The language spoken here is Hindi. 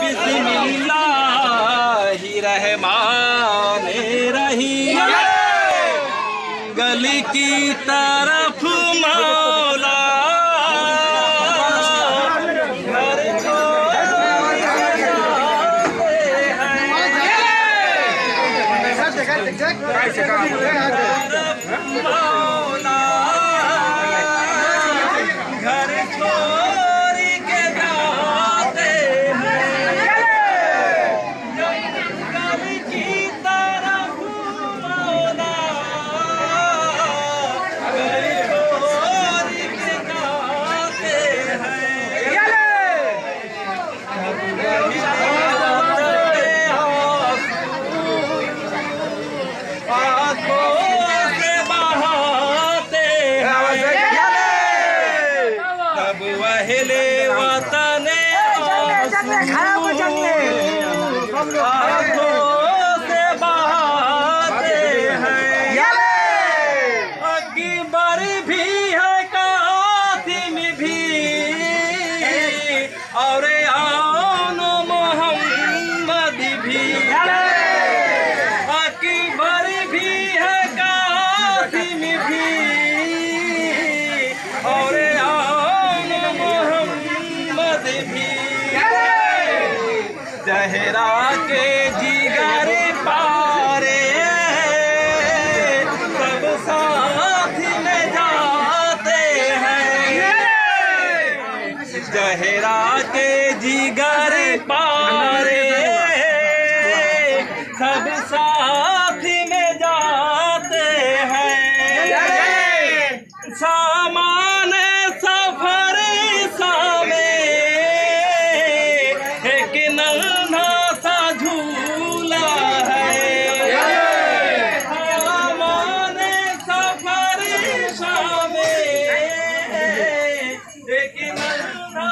बिस्मिल्लाहिर्रहमानिर्रहीम गली की तरफ मौला घर छोड़ के जाते हैं गली की तरफ मौला घर छोड़ के जाते अहले वतन आंखों से बहाते हैं अकबर भी है कातिम भी और आन मोहम्मद भी अकबर भी है कातिम भी और ज़हरा के जिगर पारे सब साथ में जाते हैं ज़हरा के जिगर पारे सब साथ में जाते हैं सामान सफर सामे एक नन्हा सा झूला है सामान सफर सामे एक नन्हा